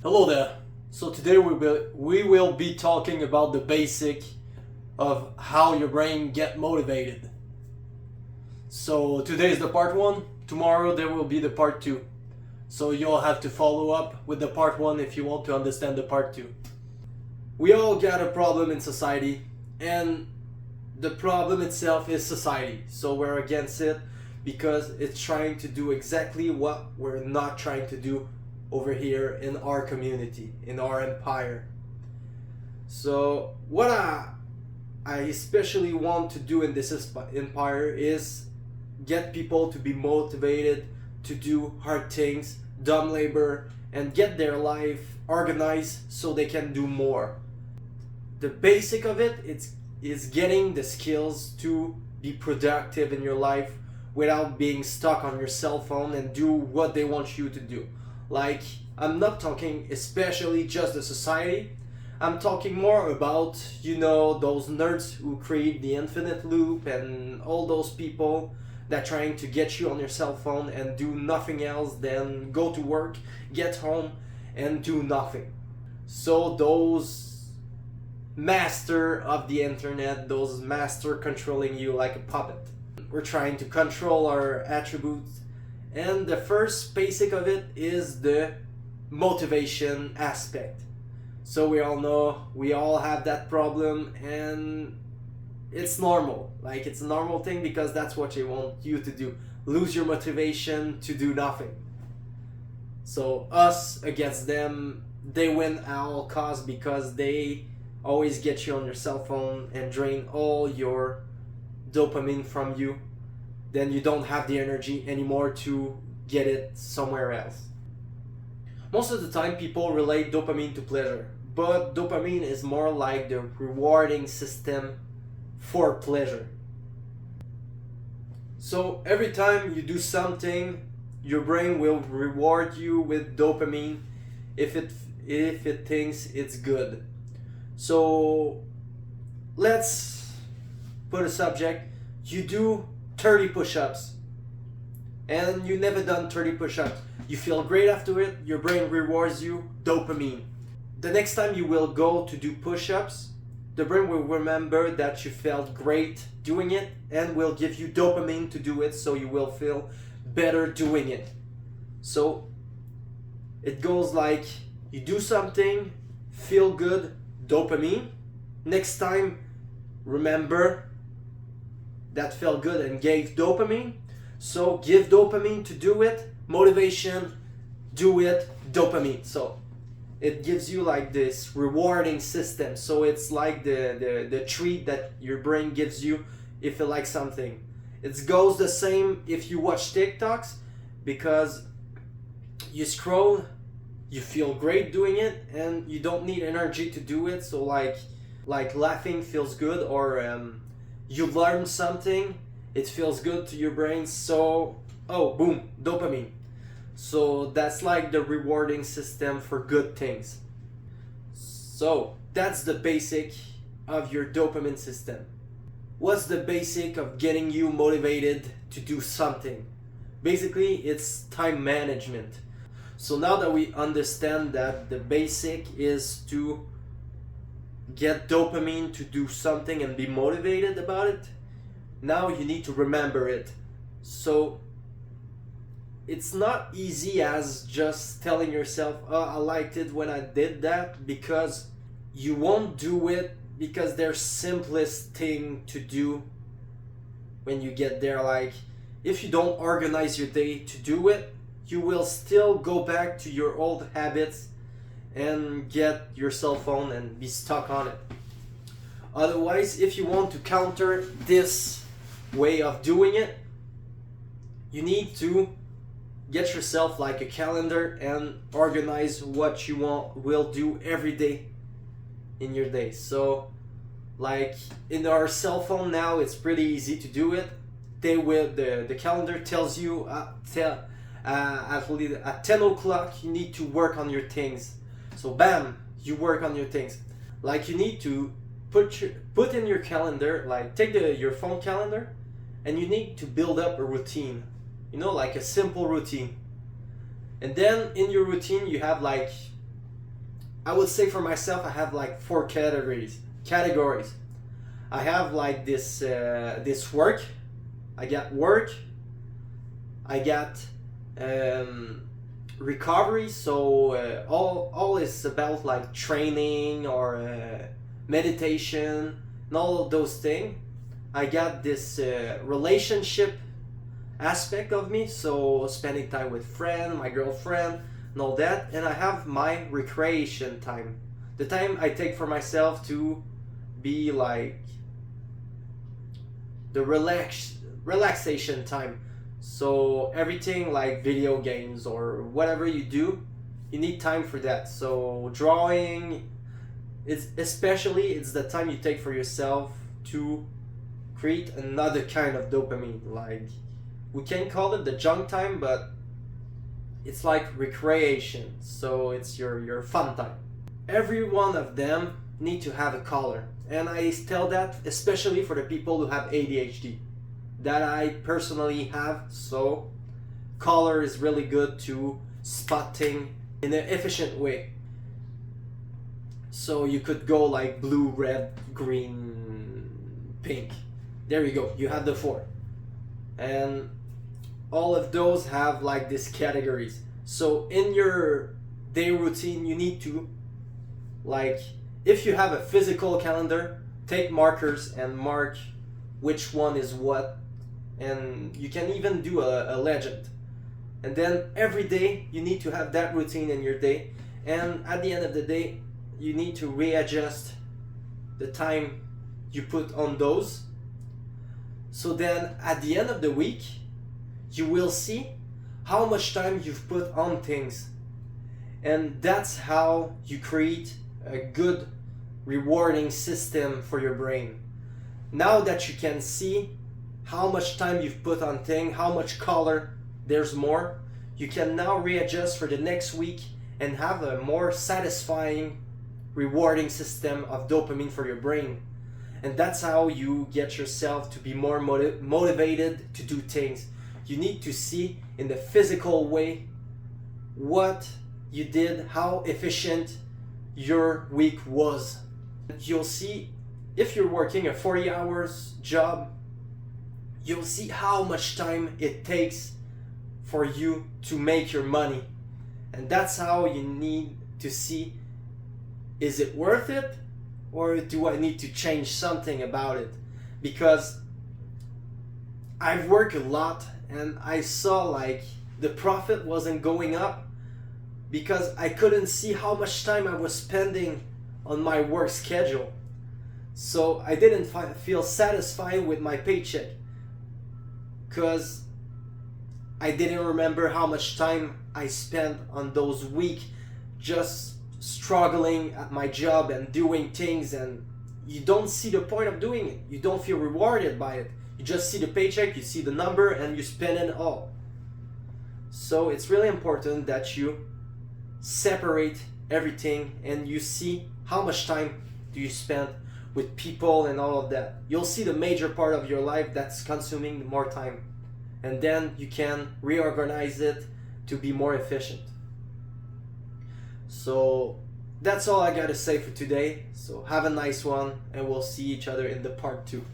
Hello there. So today we will be talking about the basic of how your brain get motivated. So today is the part 1, tomorrow there will be the part 2. So you'll have to follow up with the part 1 if you want to understand the part 2. We all got a problem in society, and the problem itself is society. So we're against it because it's trying to do exactly what we're not trying to do over here in our community, in our empire. So what I especially want to do in this empire is get people to be motivated to do hard things, dumb labor, and get their life organized so they can do more. The basic of it is getting the skills to be productive in your life without being stuck on your cell phone and do what they want you to do. Like, I'm not talking especially just the society. I'm talking more about, those nerds who create the infinite loop and all those people that trying to get you on your cell phone and do nothing else than go to work, get home, and do nothing. So those master of the internet, those master controlling you like a puppet. We're trying to control our attributes. And the first basic of it is the motivation aspect. So we all know we all have that problem, and it's normal. Like, it's a normal thing because that's what they want you to do. Lose your motivation to do nothing. So us against them, they win at all costs because they always get you on your cell phone and drain all your dopamine from you. Then you don't have the energy anymore to get it somewhere else. Most of the time people relate dopamine to pleasure, but dopamine is more like the rewarding system for pleasure. So every time you do something, your brain will reward you with dopamine if it thinks it's good. So let's put a subject. You do 30 push-ups and you never done 30 push-ups. You feel great after it, your brain rewards you dopamine. The next time you will go to do push-ups, the brain will remember that you felt great doing it and will give you dopamine to do it, so you will feel better doing it. So it goes like, you do something, feel good, dopamine. Next time, remember that felt good and gave dopamine. So give dopamine to do it, motivation, do it, dopamine. So it gives you like this rewarding system. So it's like the treat that your brain gives you if you like something. It goes the same if you watch TikToks, because you scroll, you feel great doing it, and you don't need energy to do it. So like laughing feels good, or you learn something, it feels good to your brain, so boom, dopamine. So that's like the rewarding system for good things. So that's the basic of your dopamine system. What's the basic of getting you motivated to do something? Basically, it's time management. So now that we understand that the basic is to get dopamine to do something and be motivated about it, now you need to remember it. So it's not easy as just telling yourself, I liked it when I did that, because you won't do it because they're simplest thing to do when you get there. Like, if you don't organize your day to do it, you will still go back to your old habits and get your cell phone and be stuck on it. Otherwise, if you want to counter this way of doing it, you need to get yourself like a calendar and organize what you will do every day in your day. So like in our cell phone now, it's pretty easy to do it. The calendar tells you at 10 o'clock you need to work on your things. So bam, you work on your things. Like, you need to put in your calendar, like take your phone calendar, and you need to build up a routine, like a simple routine. And then in your routine you have like I would say for myself, I have like four categories. I have like this work. I got work. I got recovery. So all is about like training or meditation and all of those things. I got this relationship aspect of me, so spending time with friend, my girlfriend, and all that. And I have my recreation time, the time I take for myself to be like the relaxation time. So everything like video games or whatever you do, you need time for that. So drawing, it's the time you take for yourself to create another kind of dopamine. Like, we can call it the junk time, but it's like recreation. So it's your fun time. Every one of them need to have a color, and I tell that especially for the people who have ADHD, that I personally have. So color is really good to spotting in an efficient way. So you could go like blue, red, green, pink. There you go, you have the four. And all of those have like these categories. So in your day routine, you need to, like, if you have a physical calendar, take markers and mark which one is what. And you can even do a legend. And then every day you need to have that routine in your day. And at the end of the day, you need to readjust the time you put on those. So then at the end of the week, you will see how much time you've put on things. And that's how you create a good rewarding system for your brain. Now that you can see how much time you've put on things, how much color there's more, you can now readjust for the next week and have a more satisfying, rewarding system of dopamine for your brain. And that's how you get yourself to be more motivated to do things. You need to see in the physical way what you did, how efficient your week was. You'll see, if you're working a 40 hours job, you'll see how much time it takes for you to make your money. And that's how you need to see, is it worth it, or do I need to change something about it? Because I've worked a lot and I saw like the profit wasn't going up because I couldn't see how much time I was spending on my work schedule. So I didn't feel satisfied with my paycheck because I didn't remember how much time I spent on those weeks just struggling at my job and doing things, and you don't see the point of doing it. You don't feel rewarded by it. You just see the paycheck, you see the number, and you spend it all. So it's really important that you separate everything and you see how much time do you spend with people and all of that. You'll see the major part of your life that's consuming more time, and then you can reorganize it to be more efficient. So that's all I gotta say for today. So have a nice one, and we'll see each other in the part 2.